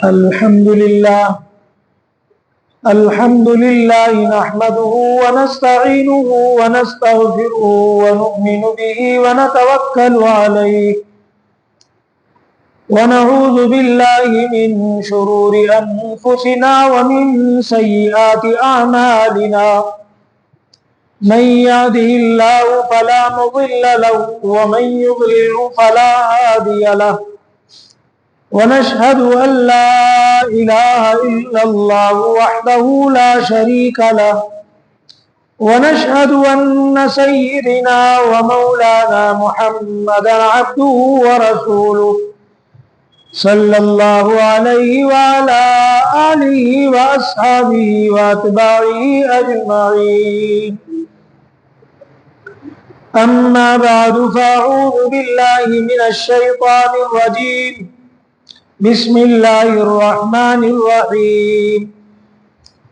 الحمد لله نحمده ونستعينه ونستغفره ونؤمن به ونتوكل عليه ونعوذ بالله من شرور أنفسنا ومن سيئات أعمالنا من يهده الله فلا مضل له ومن يضلل فلا هادي له ونشهد أن لا إله إلا الله وحده لا شريك له ونشهد أن سيدنا ومولانا محمدا عبده ورسوله صلى الله عليه وعلى آله وأصحابه وأتباعه أجمعين أما بعد فأعوذ بالله من الشيطان الرجيم بسم الله الرحمن الرحيم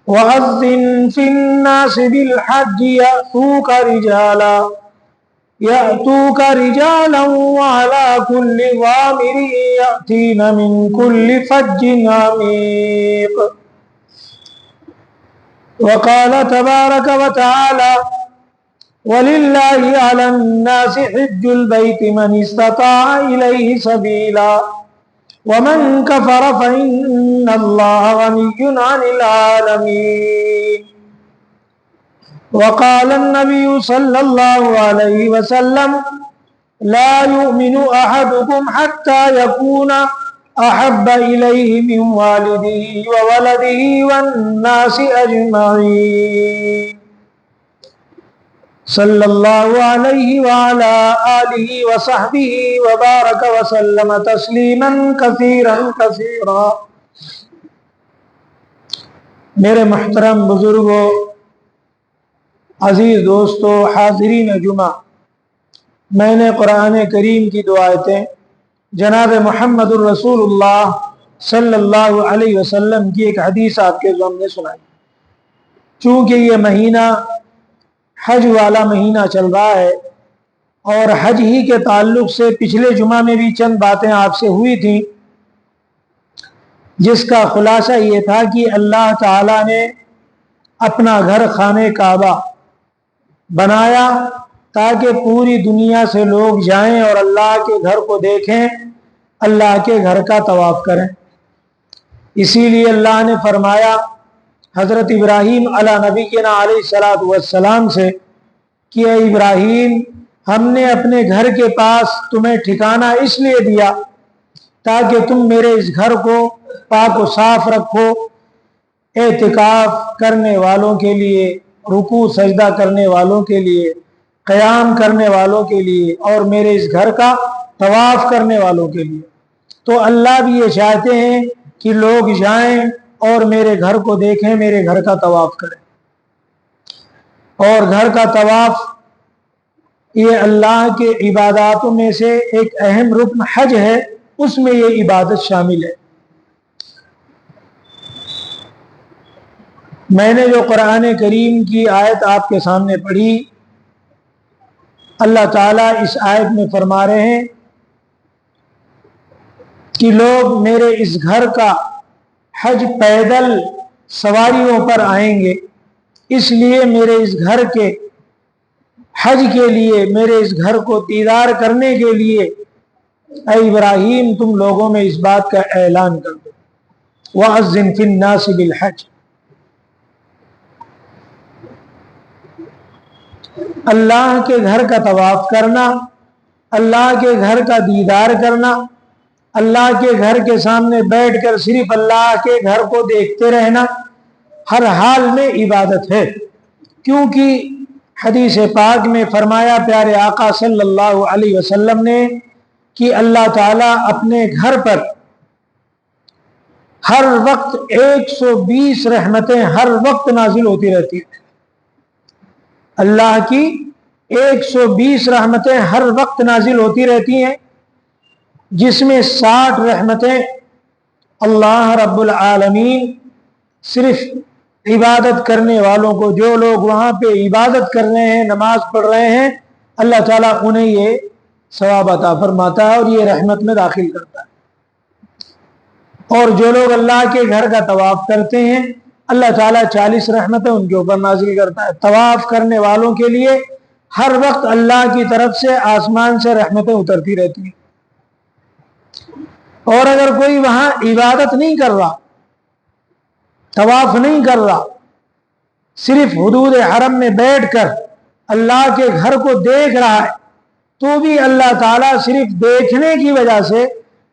وأذن في الناس بالحج يأتوك رجالا وعلى كل ضامر يأتين من كل فج عميق وقال تبارك وتعالى ولله على الناس حج البيت من استطاع إليه سبيلا ومن كفر فإن الله غني عن العالمين وقال النبي صلى الله عليه وسلم لا يؤمن أحدكم حتى يكون أحب إليه من والده وولده والناس أجمعين صلى الله عليه وعلى آله وصحبه وبارك وسلم تسلیما كثيرا كثيرا۔ میرے محترم بزرگوں، عزیز دوستو، حاضرین جمعہ، میں نے قرآن کریم کی دو آیتیں جناب محمد الرسول اللہ صلی اللہ علیہ وسلم کی ایک حدیث آپ کے سامنے سنائی۔ چونکہ یہ مہینہ حج والا مہینہ چل رہا ہے اور حج ہی کے تعلق سے پچھلے جمعہ میں بھی چند باتیں آپ سے ہوئی تھیں، جس کا خلاصہ یہ تھا کہ اللہ تعالیٰ نے اپنا گھر خانہ کعبہ بنایا تاکہ پوری دنیا سے لوگ جائیں اور اللہ کے گھر کو دیکھیں، اللہ کے گھر کا طواف کریں۔ اسی لیے اللہ نے فرمایا حضرت ابراہیم علی نبینا علیہ السلام سے کہ اے ابراہیم، ہم نے اپنے گھر کے پاس تمہیں ٹھکانہ اس لیے دیا تاکہ تم میرے اس گھر کو پاک و صاف رکھو، اعتکاف کرنے والوں کے لیے، رکوع سجدہ کرنے والوں کے لیے، قیام کرنے والوں کے لیے، اور میرے اس گھر کا طواف کرنے والوں کے لیے۔ تو اللہ بھی یہ چاہتے ہیں کہ لوگ جائیں اور میرے گھر کو دیکھیں، میرے گھر کا طواف کریں۔ اور گھر کا طواف یہ اللہ کے عباداتوں میں سے ایک اہم رکن حج ہے، اس میں یہ عبادت شامل ہے۔ میں نے جو قرآن کریم کی آیت آپ کے سامنے پڑھی، اللہ تعالیٰ اس آیت میں فرما رہے ہیں کہ لوگ میرے اس گھر کا حج پیدل سواریوں پر آئیں گے، اس لیے میرے اس گھر کے حج کے لیے، میرے اس گھر کو دیدار کرنے کے لیے اے ابراہیم تم لوگوں میں اس بات کا اعلان کر دو، وَأَذِّن فِي النَّاسِ بِالْحَجِّ۔ اللہ کے گھر کا طواف کرنا، اللہ کے گھر کا دیدار کرنا، اللہ کے گھر کے سامنے بیٹھ کر صرف اللہ کے گھر کو دیکھتے رہنا ہر حال میں عبادت ہے، کیونکہ حدیث پاک میں فرمایا پیارے آقا صلی اللہ علیہ وسلم نے کہ اللہ تعالیٰ اپنے گھر پر ہر وقت 120 رحمتیں ہر وقت نازل ہوتی رہتی ہیں۔ اللہ کی 120 رحمتیں ہر وقت نازل ہوتی رہتی ہیں، جس میں 60 رحمتیں اللہ رب العالمین صرف عبادت کرنے والوں کو، جو لوگ وہاں پہ عبادت کر رہے ہیں، نماز پڑھ رہے ہیں، اللہ تعالیٰ انہیں یہ ثواب عطا فرماتا ہے اور یہ رحمت میں داخل کرتا ہے۔ اور جو لوگ اللہ کے گھر کا طواف کرتے ہیں اللہ تعالیٰ 40 رحمتیں ان کے اوپر نازل کرتا ہے۔ طواف کرنے والوں کے لیے ہر وقت اللہ کی طرف سے آسمان سے رحمتیں اترتی رہتی ہیں۔ اور اگر کوئی وہاں عبادت نہیں کر رہا، طواف نہیں کر رہا، صرف حدود حرم میں بیٹھ کر اللہ کے گھر کو دیکھ رہا ہے، تو بھی اللہ تعالیٰ صرف دیکھنے کی وجہ سے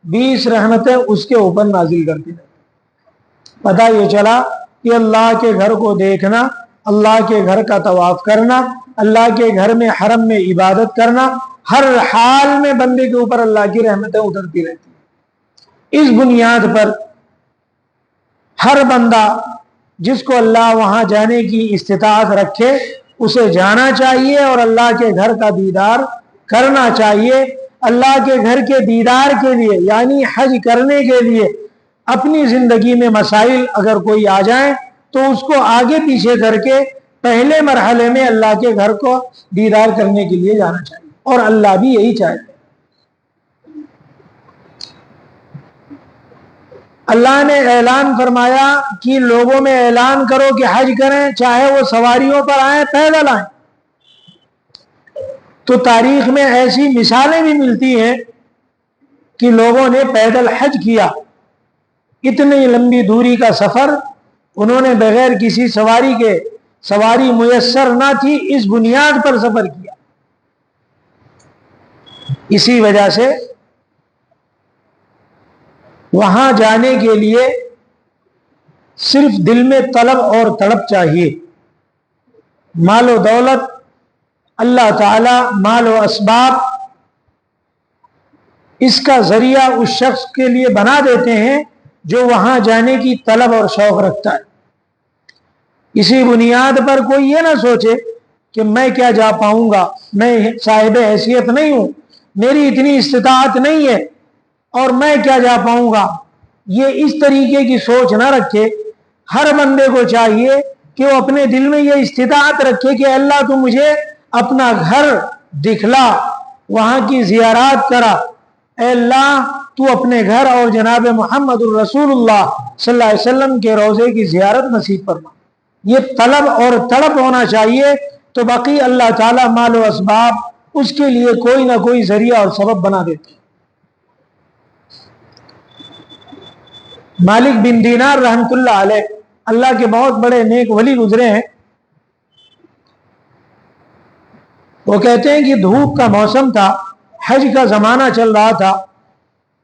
20 رحمتیں اس کے اوپر نازل کرتی ہیں۔ پتہ یہ چلا کہ اللہ کے گھر کو دیکھنا، اللہ کے گھر کا طواف کرنا، اللہ کے گھر میں حرم میں عبادت کرنا، ہر حال میں بندے کے اوپر اللہ کی رحمتیں اترتی رہتی ہیں۔ اس بنیاد پر ہر بندہ جس کو اللہ وہاں جانے کی استطاعت رکھے اسے جانا چاہیے اور اللہ کے گھر کا دیدار کرنا چاہیے۔ اللہ کے گھر کے دیدار کے لیے یعنی حج کرنے کے لیے اپنی زندگی میں مسائل اگر کوئی آ جائیں تو اس کو آگے پیچھے کر کے پہلے مرحلے میں اللہ کے گھر کو دیدار کرنے کے لیے جانا چاہیے، اور اللہ بھی یہی چاہتے ہیں۔ اللہ نے اعلان فرمایا کہ لوگوں میں اعلان کرو کہ حج کریں، چاہے وہ سواریوں پر آئیں پیدل آئیں۔ تو تاریخ میں ایسی مثالیں بھی ملتی ہیں کہ لوگوں نے پیدل حج کیا، اتنی لمبی دوری کا سفر انہوں نے بغیر کسی سواری کے، سواری میسر نہ تھی، اس بنیاد پر سفر کیا۔ اسی وجہ سے وہاں جانے کے لیے صرف دل میں طلب اور تڑپ چاہیے۔ مال و دولت اللہ تعالی مال و اسباب اس کا ذریعہ اس شخص کے لیے بنا دیتے ہیں جو وہاں جانے کی طلب اور شوق رکھتا ہے۔ اسی بنیاد پر کوئی یہ نہ سوچے کہ میں کیا جا پاؤں گا، میں صاحب حیثیت نہیں ہوں، میری اتنی استطاعت نہیں ہے اور میں کیا جا پاؤں گا۔ یہ اس طریقے کی سوچ نہ رکھے۔ ہر بندے کو چاہیے کہ وہ اپنے دل میں یہ استطاعت رکھے کہ اللہ تو مجھے اپنا گھر دکھلا، وہاں کی زیارات کرا، اے اللہ تو اپنے گھر اور جناب محمد الرسول اللہ صلی اللہ علیہ وسلم کے روضے کی زیارت نصیب فرما۔ یہ طلب اور تڑپ ہونا چاہیے، تو باقی اللہ تعالیٰ مال و اسباب اس کے لیے کوئی نہ کوئی ذریعہ اور سبب بنا دیتے۔ مالک بن دینار رحمت اللہ علیہ اللہ کے بہت بڑے نیک ولی گزرے ہیں۔ وہ کہتے ہیں کہ دھوپ کا موسم تھا، حج کا زمانہ چل رہا تھا،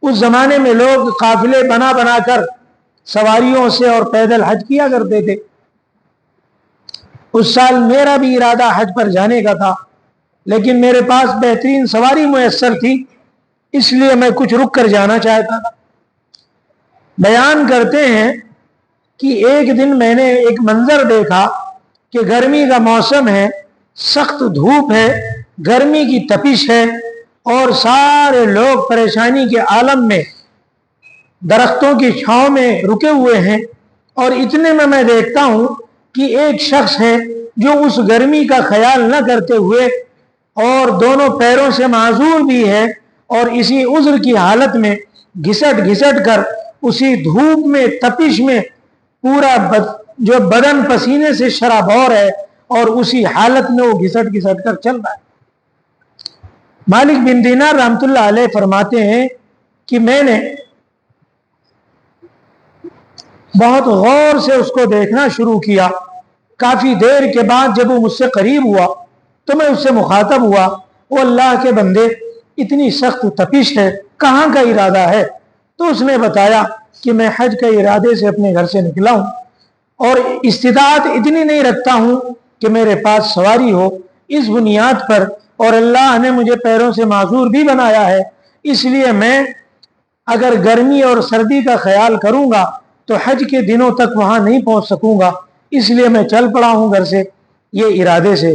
اس زمانے میں لوگ قافلے بنا بنا کر سواریوں سے اور پیدل حج کیا کرتے تھے۔ اس سال میرا بھی ارادہ حج پر جانے کا تھا، لیکن میرے پاس بہترین سواری میسر تھی، اس لیے میں کچھ رک کر جانا چاہتا تھا۔ بیان کرتے ہیں کہ ایک دن میں نے ایک منظر دیکھا کہ گرمی کا موسم ہے، سخت دھوپ ہے، گرمی کی تپش ہے، اور سارے لوگ پریشانی کے عالم میں درختوں کی چھاؤں میں رکے ہوئے ہیں، اور اتنے میں دیکھتا ہوں کہ ایک شخص ہے جو اس گرمی کا خیال نہ کرتے ہوئے اور دونوں پیروں سے معذور بھی ہے، اور اسی عذر کی حالت میں گھسٹ گھسٹ کر اسی دھوپ میں تپش میں پورا جو بدن پسینے سے شرابور ہے، اور اسی حالت میں وہ گھسٹ گھسٹ کر چل رہا ہے۔ مالک بن دینار رحمت اللہ علیہ فرماتے ہیں کہ میں نے بہت غور سے اس کو دیکھنا شروع کیا۔ کافی دیر کے بعد جب وہ مجھ سے قریب ہوا تو میں اس سے مخاطب ہوا، وہ اللہ کے بندے اتنی سخت تپش ہے، کہاں کا ارادہ ہے؟ تو اس نے بتایا کہ میں حج کے ارادے سے اپنے گھر سے نکلا ہوں، اور استطاعت اتنی نہیں رکھتا ہوں کہ میرے پاس سواری ہو، اس بنیاد پر، اور اللہ نے مجھے پیروں سے معذور بھی بنایا ہے، اس لیے میں اگر گرمی اور سردی کا خیال کروں گا تو حج کے دنوں تک وہاں نہیں پہنچ سکوں گا، اس لیے میں چل پڑا ہوں گھر سے یہ ارادے سے۔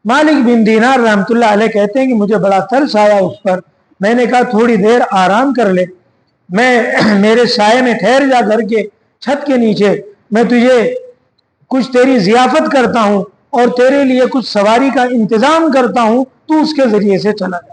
مالک بن دینار رحمت اللہ علیہ کہتے ہیں کہ مجھے بڑا ترس آیا اس پر، میں نے کہا تھوڑی دیر آرام کر لے، میں میرے سائے میں ٹھہر جا، گھر کے چھت کے نیچے، میں تجھے کچھ تیری ضیافت کرتا ہوں اور تیرے لیے کچھ سواری کا انتظام کرتا ہوں، تو اس کے ذریعے سے چلا جا۔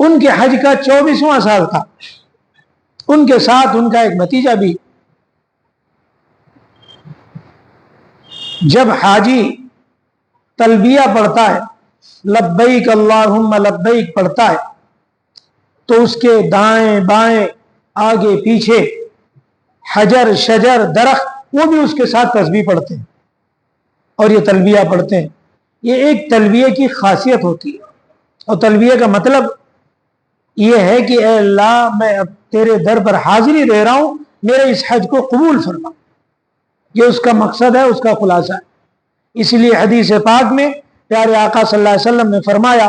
ان کے حج کا 24واں سال تھا، ان کے ساتھ ان کا ایک بھتیجا بھی۔ جب حاجی تلبیہ پڑھتا ہے، لبیک اللہم لبیک پڑھتا ہے، تو اس کے دائیں بائیں آگے پیچھے حجر شجر درخت وہ بھی اس کے ساتھ تسبیح پڑھتے ہیں اور یہ تلبیہ پڑھتے ہیں۔ یہ ایک تلبیہ کی خاصیت ہوتی ہے، اور تلبیہ کا مطلب یہ ہے کہ اے اللہ میں اب تیرے در پر حاضری دے رہا ہوں، میرے اس حج کو قبول فرما۔ یہ اس کا مقصد ہے، اس کا خلاصہ ہے۔ اسی لیے حدیث پاک میں پیارے آقا صلی اللہ علیہ وسلم نے فرمایا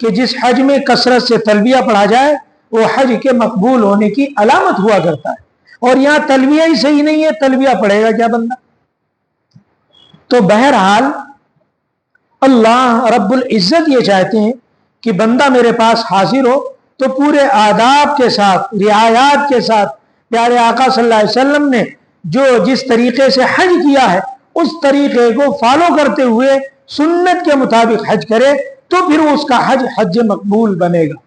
کہ جس حج میں کثرت سے تلبیہ پڑھا جائے وہ حج کے مقبول ہونے کی علامت ہوا کرتا ہے، اور یہاں تلبیہ ہی صحیح نہیں ہے، تلبیہ پڑھے گا کیا بندہ؟ تو بہرحال اللہ رب العزت یہ چاہتے ہیں کہ بندہ میرے پاس حاضر ہو تو پورے آداب کے ساتھ، رعایات کے ساتھ پیارے آقا صلی اللہ علیہ وسلم نے جو جس طریقے سے حج کیا ہے اس طریقے کو فالو کرتے ہوئے سنت کے مطابق حج کرے، تو پھر اس کا حج حج مقبول بنے گا۔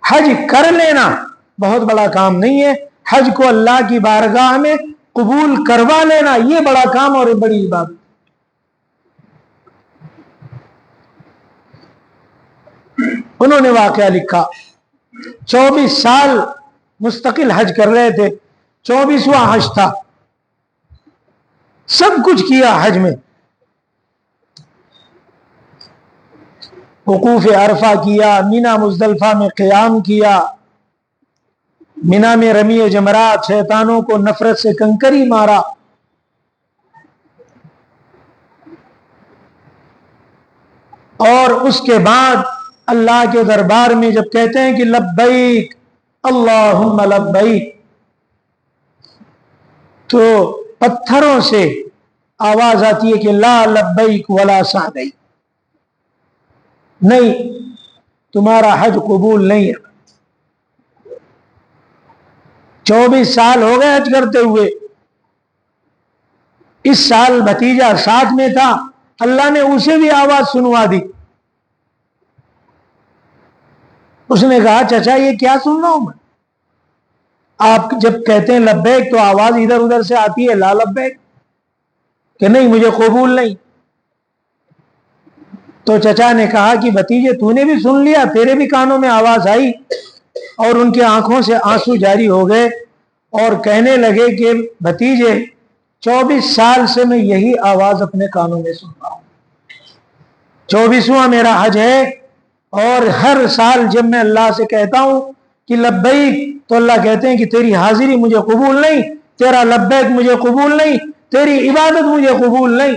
حج کر لینا بہت بڑا کام نہیں ہے، حج کو اللہ کی بارگاہ میں قبول کروا لینا یہ بڑا کام اور بڑی عبادت۔ انہوں نے واقعہ لکھا، 24 سال مستقل حج کر رہے تھے، 24واں حج تھا، سب کچھ کیا حج میں، وقوف عرفہ کیا، مینا مزدلفہ میں قیام کیا، مینا میں رمی جمرات، شیطانوں کو نفرت سے کنکری مارا، اور اس کے بعد اللہ کے دربار میں جب کہتے ہیں کہ لبیک اللہم لبیک، تو پتھروں سے آواز آتی ہے کہ لا لبیک ولا سعدیک، نہیں تمہارا حج قبول نہیں ہے۔ 24 سال ہو گئے حج کرتے ہوئے، اس سال بھتیجا ساتھ میں تھا، اللہ نے اسے بھی آواز سنوا دی۔ اس نے کہا چچا یہ کیا سن رہا ہوں میں؟ آپ جب کہتے ہیں لبیک تو آواز ادھر ادھر سے آتی ہے لا لبیک، کہ نہیں مجھے قبول نہیں۔ تو چچا نے کہا کہ بھتیجے تو نے بھی سن لیا، تیرے بھی کانوں میں آواز آئی، اور ان کی آنکھوں سے آنسو جاری ہو گئے اور کہنے لگے کہ بھتیجے 24 سال سے میں یہی آواز اپنے کانوں میں سن رہا ہوں، 24واں میرا حج ہے، اور ہر سال جب میں اللہ سے کہتا ہوں کہ لبیک تو اللہ کہتے ہیں کہ تیری حاضری مجھے قبول نہیں، تیرا لبیک مجھے قبول نہیں، تیری عبادت مجھے قبول نہیں۔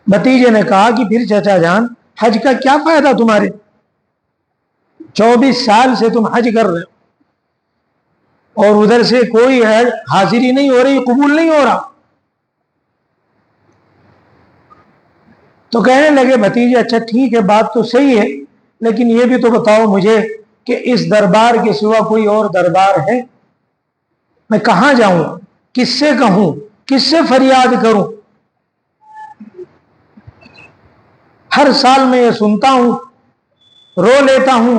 بھتیجے نے کہا کہ پھر چچا جان حج کا کیا فائدہ تمہارے؟ 24 سال سے تم حج کر رہے ہو اور ادھر سے کوئی حاضری نہیں ہو رہی، قبول نہیں ہو رہا۔ تو کہنے لگے بھتیجے اچھا ٹھیک ہے بات تو صحیح ہے، لیکن یہ بھی تو بتاؤ مجھے کہ اس دربار کے سوا کوئی اور دربار ہے؟ میں کہاں جاؤں، کس سے کہوں، کس سے فریاد کروں؟ ہر سال میں یہ سنتا ہوں، رو لیتا ہوں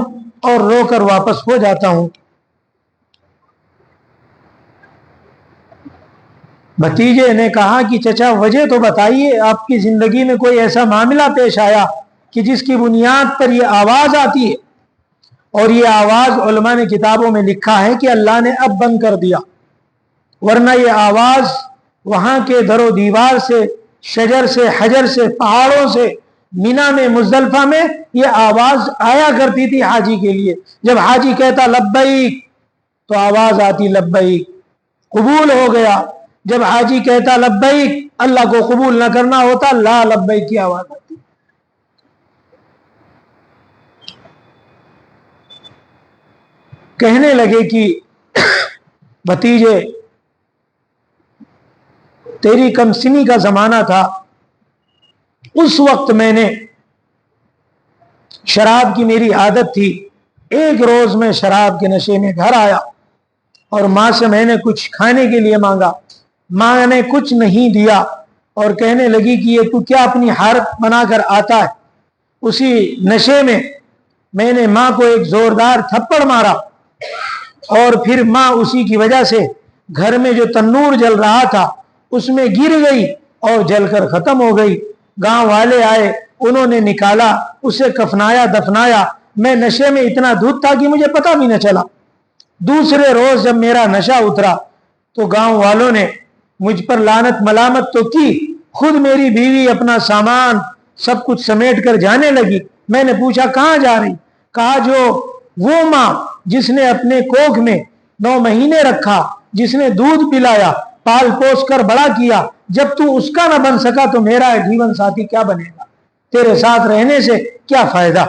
اور رو کر واپس ہو جاتا ہوں۔ بھتیجے نے کہا کہ چچا وجہ تو بتائیے، آپ کی زندگی میں کوئی ایسا معاملہ پیش آیا کہ جس کی بنیاد پر یہ آواز آتی ہے؟ اور یہ آواز علماء نے کتابوں میں لکھا ہے کہ اللہ نے اب بند کر دیا، ورنہ یہ آواز وہاں کے در و دیوار سے، شجر سے، حجر سے، پہاڑوں سے، مینا میں مزدلفہ میں یہ آواز آیا کرتی تھی حاجی کے لیے۔ جب حاجی کہتا لبیک تو آواز آتی لبیک، قبول ہو گیا۔ جب حاجی کہتا لبیک، اللہ کو قبول نہ کرنا ہوتا، لا لبیک کی آواز آتی۔ کہنے لگے کہ بھتیجے تیری کم سنی کا زمانہ تھا، اس وقت میں نے شراب کی میری عادت تھی، ایک روز میں شراب کے نشے میں گھر آیا اور ماں سے میں نے کچھ کھانے کے لیے مانگا، ماں نے کچھ نہیں دیا اور کہنے لگی کہ یہ تو کیا اپنی حالت بنا کر آتا ہے؟ اسی نشے میں نے ماں کو ایک زوردار تھپڑ مارا اور پھر ماں اسی کی وجہ سے گھر میں جو تنور جل رہا تھا اس میں گر گئی اور جل کر ختم ہو گئی۔ گاؤں والے آئے، انہوں نے نکالا، اسے کفنایا دفنایا۔ میں نشے میں اتنا دھت تھا کہ مجھے پتہ بھی نہ چلا۔ دوسرے روز جب میرا نشہ اترا تو گاؤں والوں نے مجھ پر لعنت ملامت تو کی، خود میری بیوی اپنا سامان سب کچھ سمیٹ کر جانے لگی۔ میں نے پوچھا کہاں جا رہی؟ کہا جو وہ ماں جس نے اپنے کوکھ میں 9 مہینے رکھا، جس نے دودھ پلایا، پال پوس کر بڑا کیا، جب تو اس کا نہ بن سکا تو میرا جیون ساتھی کیا بنے گا؟ تیرے ساتھ رہنے سے کیا فائدہ؟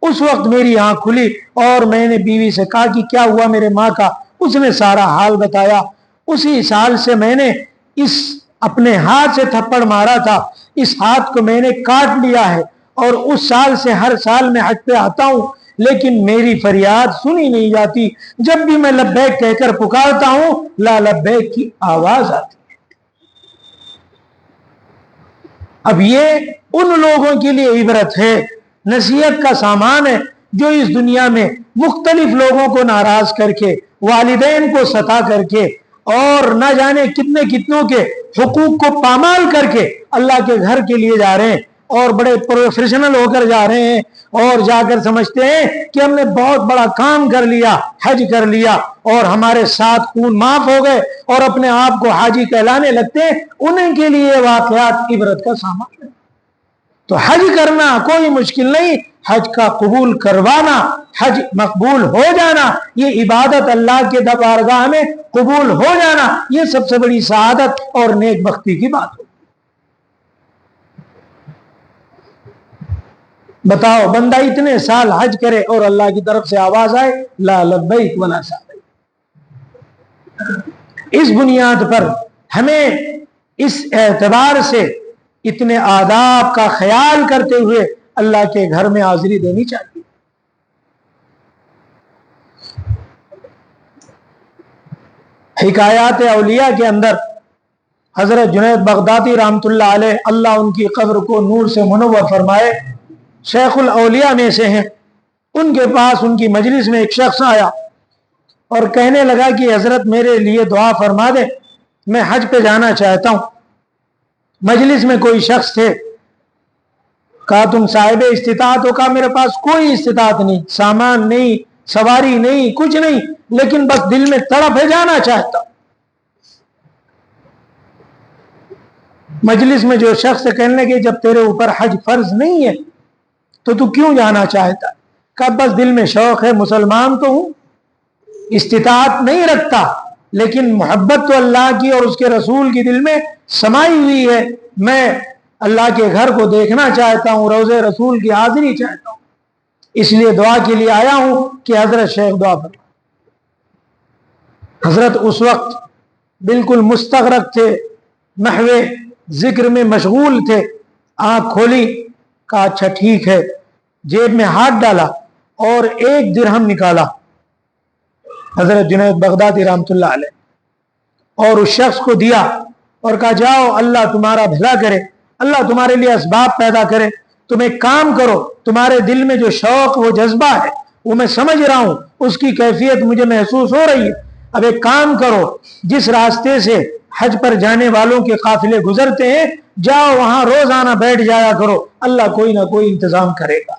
اس وقت میری آنکھ کھلی اور میں نے بیوی سے کہا کہ کیا ہوا میرے ماں کا؟ اس نے سارا حال بتایا۔ اسی سال سے میں نے اس اپنے ہاتھ سے تھپڑ مارا تھا، اس ہاتھ کو میں نے کاٹ لیا ہے اور اس سال سے ہر سال میں حج پہ آتا ہوں، لیکن میری فریاد سنی نہیں جاتی۔ جب بھی میں لبیک کہہ کر پکارتا ہوں لا لبیک کی آواز آتی ہے۔ اب یہ ان لوگوں کے لیے عبرت ہے، نصیحت کا سامان ہے جو اس دنیا میں مختلف لوگوں کو ناراض کر کے، والدین کو ستا کر کے اور نہ جانے کتنے کتنوں کے حقوق کو پامال کر کے اللہ کے گھر کے لیے جا رہے ہیں اور بڑے پروفیشنل ہو کر جا رہے ہیں اور جا کر سمجھتے ہیں کہ ہم نے بہت بڑا کام کر لیا، حج کر لیا اور ہمارے ساتھ خون معاف ہو گئے اور اپنے آپ کو حاجی کہلانے لگتے ہیں۔ انہیں کے لیے واقعات عبرت کا سامان ہے۔ تو حج کرنا کوئی مشکل نہیں، حج کا قبول کروانا، حج مقبول ہو جانا، یہ عبادت اللہ کے بارگاہ میں قبول ہو جانا، یہ سب سے بڑی سعادت اور نیک بختی کی بات ہے۔ بتاؤ بندہ اتنے سال حج کرے اور اللہ کی طرف سے آواز آئے لا لبیک ولا سعدیک۔ اس بنیاد پر ہمیں اس اعتبار سے اتنے آداب کا خیال کرتے ہوئے اللہ کے گھر میں حاضری دینی چاہیے۔ حکایات اولیاء کے اندر حضرت جنید بغدادی رحمۃ اللہ علیہ، اللہ ان کی قبر کو نور سے منور فرمائے، شیخ الاولیاء میں سے ہیں۔ ان کے پاس ان کی مجلس میں ایک شخص آیا اور کہنے لگا کہ حضرت میرے لیے دعا فرما دے، میں حج پہ جانا چاہتا ہوں۔ مجلس میں کوئی شخص تھے، کہا تم صاحب استطاعت ہو؟ کہا میرے پاس کوئی استطاعت نہیں، سامان نہیں، سواری نہیں، کچھ نہیں، لیکن بس دل میں تڑپ ہے، جانا چاہتا ہوں۔ مجلس میں جو شخص کہنے لگے جب تیرے اوپر حج فرض نہیں ہے تو کیوں جانا چاہتا؟ کہا بس دل میں شوق ہے، مسلمان تو ہوں، استطاعت نہیں رکھتا، لیکن محبت تو اللہ کی اور اس کے رسول کی دل میں سمائی ہوئی ہے، میں اللہ کے گھر کو دیکھنا چاہتا ہوں، روضے رسول کی حاضری چاہتا ہوں، اس لیے دعا کے لیے آیا ہوں کہ حضرت شیخ دعا فرمائیں۔ حضرت اس وقت بالکل مستغرق تھے، محو ذکر میں مشغول تھے۔ آنکھ کھولی، کہا اچھا ٹھیک ہے، جیب میں ہاتھ ڈالا اور 1 درہم نکالا حضرت جنید بغدادی رحمۃ اللہ علیہ اور اس شخص کو دیا اور کہا جاؤ اللہ تمہارا بھلا کرے، اللہ تمہارے لیے اسباب پیدا کرے، تم ایک کام کرو، تمہارے دل میں جو شوق وہ جذبہ ہے وہ میں سمجھ رہا ہوں، اس کی کیفیت مجھے محسوس ہو رہی ہے، اب ایک کام کرو، جس راستے سے حج پر جانے والوں کے قافلے گزرتے ہیں جاؤ وہاں روزانہ بیٹھ جایا کرو، اللہ کوئی نہ کوئی انتظام کرے گا۔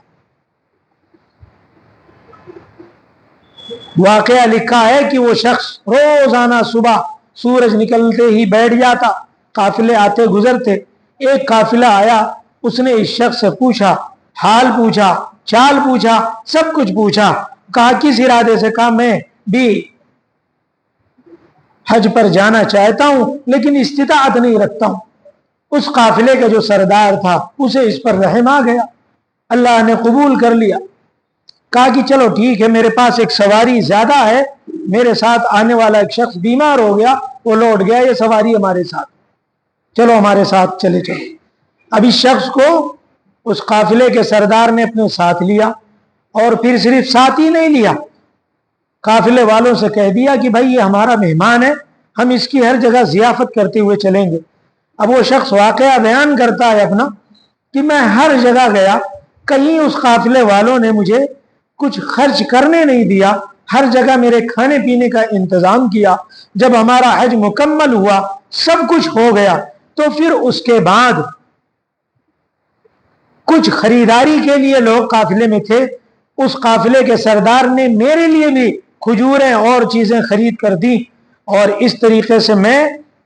واقعہ لکھا ہے کہ وہ شخص روزانہ صبح سورج نکلتے ہی بیٹھ جاتا، قافلے آتے گزرتے، ایک قافلہ آیا، اس نے اس شخص سے پوچھا، حال پوچھا، چال پوچھا، سب کچھ پوچھا، کہا کس ارادے سے؟ کہا میں بھی حج پر جانا چاہتا ہوں لیکن استطاعت نہیں رکھتا ہوں۔ اس قافلے کا جو سردار تھا اسے اس پر رحم آ گیا، اللہ نے قبول کر لیا۔ کہا کہ چلو ٹھیک ہے، میرے پاس ایک سواری زیادہ ہے، میرے ساتھ آنے والا ایک شخص بیمار ہو گیا، وہ لوٹ گیا، یہ سواری ہمارے ساتھ، چلو ہمارے ساتھ چلے چلو۔ اب اس شخص کو اس قافلے کے سردار نے اپنے ساتھ لیا اور پھر صرف ساتھ ہی نہیں لیا، قافلے والوں سے کہہ دیا کہ بھائی یہ ہمارا مہمان ہے، ہم اس کی ہر جگہ ضیافت کرتے ہوئے چلیں گے۔ اب وہ شخص واقعہ بیان کرتا ہے اپنا کہ میں ہر جگہ گیا، کہیں اس قافلے والوں نے مجھے کچھ خرچ کرنے نہیں دیا، ہر جگہ میرے کھانے پینے کا انتظام کیا۔ جب ہمارا حج مکمل ہوا، سب کچھ ہو گیا، تو پھر اس کے بعد کچھ خریداری کے لیے لوگ قافلے میں تھے، اس قافلے کے سردار نے میرے لیے بھی کھجوریں اور چیزیں خرید کر دی، اور اس طریقے سے میں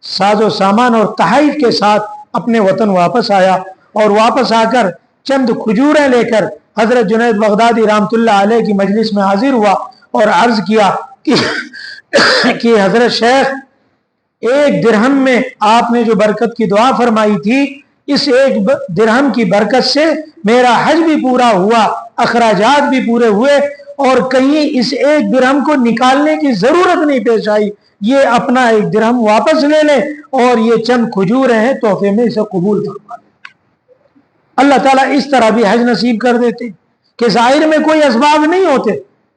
ساز و سامان اور تحائف کے ساتھ اپنے وطن واپس آیا، اور واپس آ کر چند کھجوریں لے کر حضرت جنید بغدادی رحمۃ اللہ علیہ کی مجلس میں حاضر ہوا اور عرض کیا کہ حضرت شیخ، ایک درہم میں آپ نے جو برکت کی دعا فرمائی تھی، اس ایک درہم کی برکت سے میرا حج بھی پورا ہوا، اخراجات بھی پورے ہوئے، اور کہیں اس ایک درہم کو نکالنے کی ضرورت نہیں پیش آئی۔ یہ اپنا ایک درہم واپس لے لیں، اور یہ چند کھجوریں ہیں تحفے میں، اسے قبول فرما لیں۔ اللہ تعالیٰ اس طرح بھی حج نصیب کر دیتے کہ ظاہر میں کوئی اسباب نہیں ہوتے،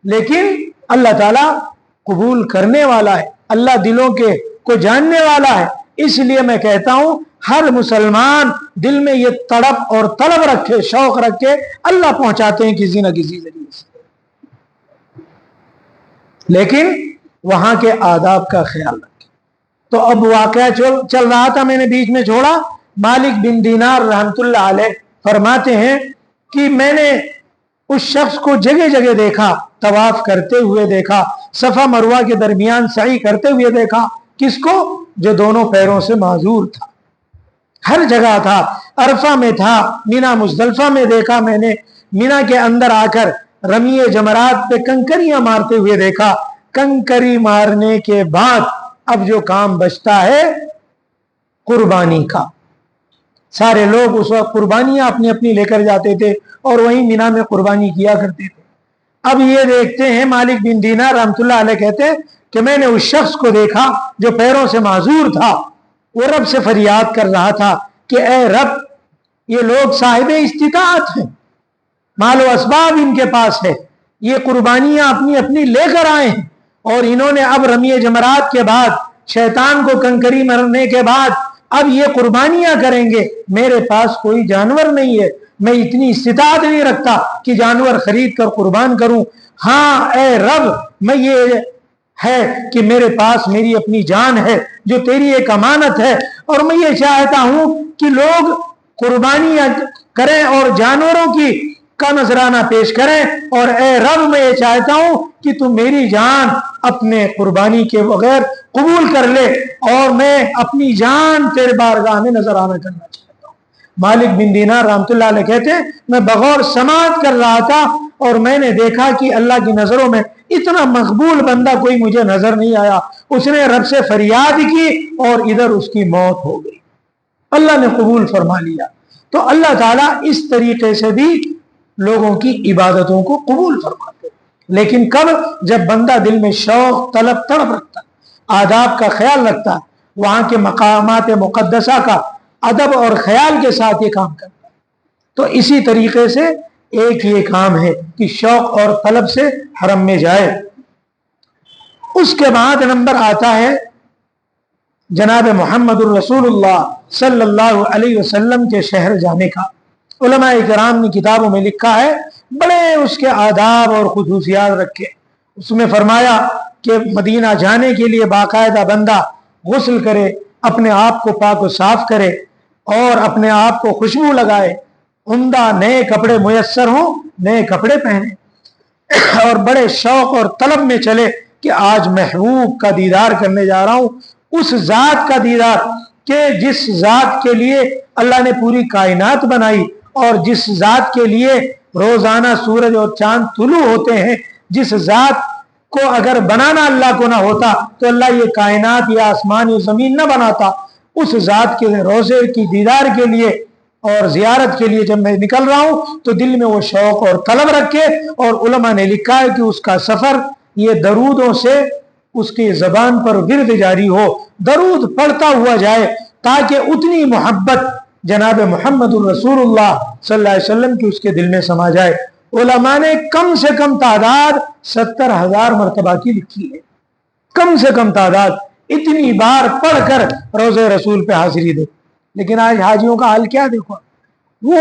لیکن اللہ تعالیٰ قبول کرنے والا ہے، اللہ دلوں کے کو جاننے والا ہے۔ اس لیے میں کہتا ہوں ہر مسلمان دل میں یہ تڑپ اور طلب رکھے، شوق رکھے، اللہ پہنچاتے ہیں کسی نہ کسی ذریعے سے، لیکن وہاں کے آداب کا خیال رکھے۔ تو اب واقعہ چل رہا تھا، میں نے بیچ میں چھوڑا۔ مالک بن دینار رحمت اللہ علیہ فرماتے ہیں کہ میں نے اس شخص کو جگہ جگہ دیکھا، طواف کرتے ہوئے دیکھا، صفا مروہ کے درمیان سعی کرتے ہوئے دیکھا۔ کس کو؟ جو دونوں پیروں سے معذور تھا، ہر جگہ تھا، عرفہ میں تھا، مینا مزدلفہ میں دیکھا میں نے، مینا کے اندر آ کر رمی جمرات پہ کنکریاں مارتے ہوئے دیکھا۔ کنکری مارنے کے بعد اب جو کام بچتا ہے قربانی کا، سارے لوگ اس وقت قربانیاں اپنی اپنی لے کر جاتے تھے اور وہیں مینا میں قربانی کیا کرتے تھے۔ اب یہ دیکھتے ہیں مالک بن دینار رحمت اللہ علیہ کہتے ہیں کہ میں نے اس شخص کو دیکھا جو پیروں سے معذور تھا، وہ رب سے فریاد کر رہا تھا کہ اے رب، یہ لوگ صاحب استطاعت ہیں، مال و اسباب ان کے پاس ہے، یہ قربانیاں اپنی اپنی لے کر آئے ہیں، اور انہوں نے اب رمی جمرات کے بعد، شیطان کو کنکری مرنے کے بعد اب یہ قربانیاں کریں گے۔ میرے پاس کوئی جانور نہیں ہے، میں اتنی استطاعت نہیں رکھتا کہ جانور خرید کر قربان کروں۔ ہاں اے رب، میں یہ ہے کہ میرے پاس میری اپنی جان ہے جو تیری ایک امانت ہے، اور میں یہ چاہتا ہوں کہ لوگ قربانیاں کریں اور جانوروں کی کا نذرانہ پیش کریں، اور اے رب میں یہ چاہتا ہوں کہ تو میری جان اپنے قربانی کے بغیر قبول کر لے، اور میں اپنی جان تیرے بارگاہ میں نذرانہ کرنا چاہتا ہوں۔ مالک بن دینار رحمت اللہ علیہ کہتے ہیں میں بغور سماعت کر رہا تھا، اور میں نے دیکھا کہ اللہ کی نظروں میں اتنا مقبول بندہ کوئی مجھے نظر نہیں آیا۔ اس نے رب سے فریاد کی اور ادھر اس کی موت ہو گئی، اللہ نے قبول فرما لیا۔ تو اللہ تعالیٰ اس طریقے سے بھی لوگوں کی عبادتوں کو قبول فرماتے، لیکن کب؟ جب بندہ دل میں شوق، طلب، تڑپ رکھتا، آداب کا خیال رکھتا، وہاں کے مقامات مقدسہ کا ادب اور خیال کے ساتھ یہ کام کرتا۔ تو اسی طریقے سے ایک یہ کام ہے کہ شوق اور طلب سے حرم میں جائے۔ اس کے بعد نمبر آتا ہے جناب محمد الرسول اللہ صلی اللہ علیہ وسلم کے شہر جانے کا۔ علماء کرام نے کتابوں میں لکھا ہے، بڑے اس کے آداب اور خصوصیات رکھے۔ اس میں فرمایا کہ مدینہ جانے کے لیے باقاعدہ بندہ غسل کرے، اپنے آپ کو پاک و صاف کرے، اور اپنے آپ کو خوشبو لگائے، عمدہ نئے کپڑے میسر ہوں، نئے کپڑے پہنے، اور بڑے شوق اور طلب میں چلے کہ آج محبوب کا دیدار کرنے جا رہا ہوں، اس ذات کا دیدار کہ جس ذات کے لیے اللہ نے پوری کائنات بنائی، اور جس ذات کے لیے روزانہ سورج اور چاند طلوع ہوتے ہیں، جس ذات کو اگر بنانا اللہ کو نہ ہوتا تو اللہ یہ کائنات یا آسمان یا زمین نہ بناتا۔ اس ذات کے روزے کی دیدار کے لیے اور زیارت کے لیے جب میں نکل رہا ہوں تو دل میں وہ شوق اور طلب رکھے، اور علماء نے لکھا ہے کہ اس کا سفر یہ درودوں سے اس کی زبان پر ورد جاری ہو، درود پڑھتا ہوا جائے، تاکہ اتنی محبت جناب محمد الرسول اللہ صلی اللہ علیہ وسلم کی اس کے دل میں سما جائے۔ علماء نے کم سے کم تعداد 70,000 مرتبہ کی لکھی ہے، کم سے کم تعداد، اتنی بار پڑھ کر روزے رسول پہ حاضری دے۔ لیکن آج حاجیوں کا حال کیا دیکھو، وہ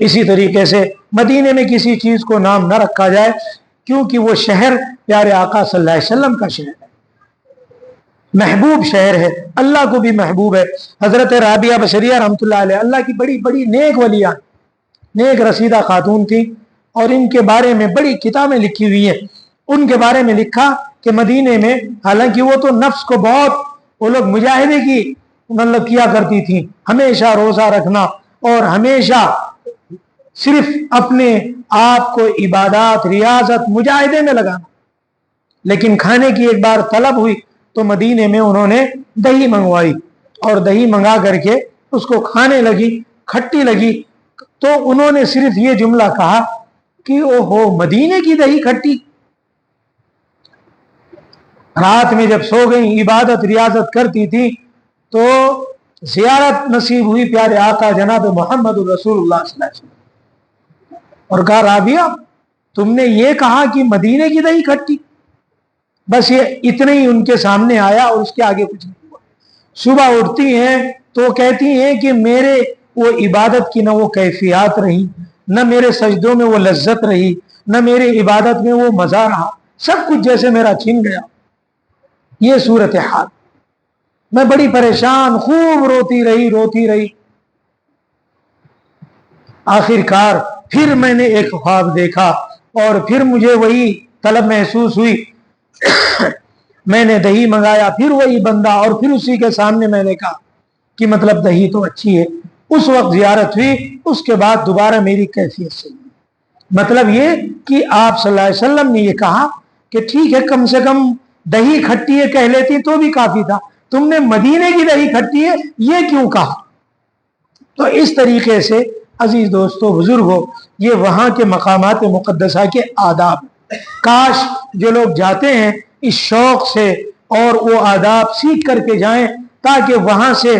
اسی طریقے سے مدینے میں کسی چیز کو نام نہ رکھا جائے، کیونکہ وہ شہر پیارے آقا صلی اللہ علیہ وسلم کا شہر ہے، محبوب شہر ہے، اللہ کو بھی محبوب ہے۔ حضرت رابعہ بشریہ رحمۃ اللہ علیہ اللہ کی بڑی بڑی نیک ولیاں، نیک رسیدہ خاتون تھی، اور ان کے بارے میں بڑی کتابیں لکھی ہوئی ہیں۔ ان کے بارے میں لکھا کہ مدینے میں، حالانکہ وہ تو نفس کو بہت، وہ لوگ مجاہدے کی مطلب کیا کرتی تھیں، ہمیشہ روزہ رکھنا اور ہمیشہ صرف اپنے آپ کو عبادات، ریاضت، مجاہدے میں لگانا، لیکن کھانے کی ایک بار طلب ہوئی تو مدینے میں انہوں نے دہی منگوائی، اور دہی منگا کر کے اس کو کھانے لگی، کھٹی لگی، تو انہوں نے صرف یہ جملہ کہا کہ او ہو مدینے کی دہی کھٹی۔ رات میں جب سو گئی، عبادت ریاضت کرتی تھی، تو زیارت نصیب ہوئی پیارے آقا جناب محمد رسول اللہ صلی اللہ علیہ وسلم، اور کہا رابعہ تم نے یہ کہا کہ مدینے کی دہی کھٹی، بس یہ اتنا ہی ان کے سامنے آیا اور اس کے آگے کچھ نہیں ہوا۔ صبح اٹھتی ہیں تو کہتی ہیں کہ میرے وہ عبادت کی نہ وہ کیفیات رہی، نہ میرے سجدوں میں وہ لذت رہی، نہ میرے عبادت میں وہ مزہ رہا، سب کچھ جیسے میرا چھن گیا۔ یہ صورتحال، میں بڑی پریشان، خوب روتی رہی۔ آخر کار پھر میں نے ایک خواب دیکھا، اور پھر مجھے وہی طلب محسوس ہوئی، میں نے دہی منگایا، پھر وہی بندہ، اور پھر اسی کے سامنے میں نے کہا کہ مطلب دہی تو اچھی ہے۔ اس وقت زیارت ہوئی، اس کے بعد دوبارہ میری کیفیت سے ہوئی۔ مطلب یہ کہ آپ صلی اللہ علیہ وسلم نے یہ کہا کہ ٹھیک ہے، کم سے کم دہی کھٹی ہے کہہ لیتی تو بھی کافی تھا، تم نے مدینے کی دہی کھٹی ہے یہ کیوں کہا؟ تو اس طریقے سے عزیز دوستو، بزرگو، یہ وہاں کے مقامات مقدسہ کے آداب، کاش جو لوگ جاتے ہیں اس شوق سے اور وہ آداب سیکھ کر کے جائیں، تاکہ وہاں سے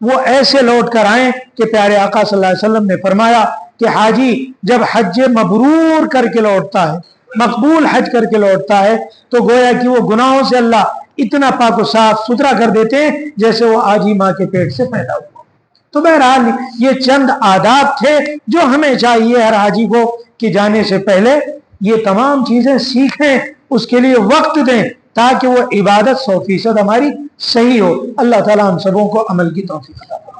وہ ایسے لوٹ کر آئیں کہ پیارے آقا صلی اللہ علیہ وسلم نے فرمایا کہ حاجی جب حج مبرور کر کے لوٹتا ہے، مقبول حج کر کے لوٹتا ہے، تو گویا کہ وہ گناہوں سے اللہ اتنا پاک و صاف ستھرا کر دیتے ہیں جیسے وہ آج ہی ماں کے پیٹ سے پیدا ہوا۔ تو بہرحال یہ چند آداب تھے جو ہمیں چاہیے ہر حاجی کو کہ جانے سے پہلے یہ تمام چیزیں سیکھیں، اس کے لیے وقت دیں، تاکہ وہ عبادت 100% ہماری صحیح ہو۔ اللہ تعالیٰ ہم سبوں کو عمل کی توفیق عطا فرمائے۔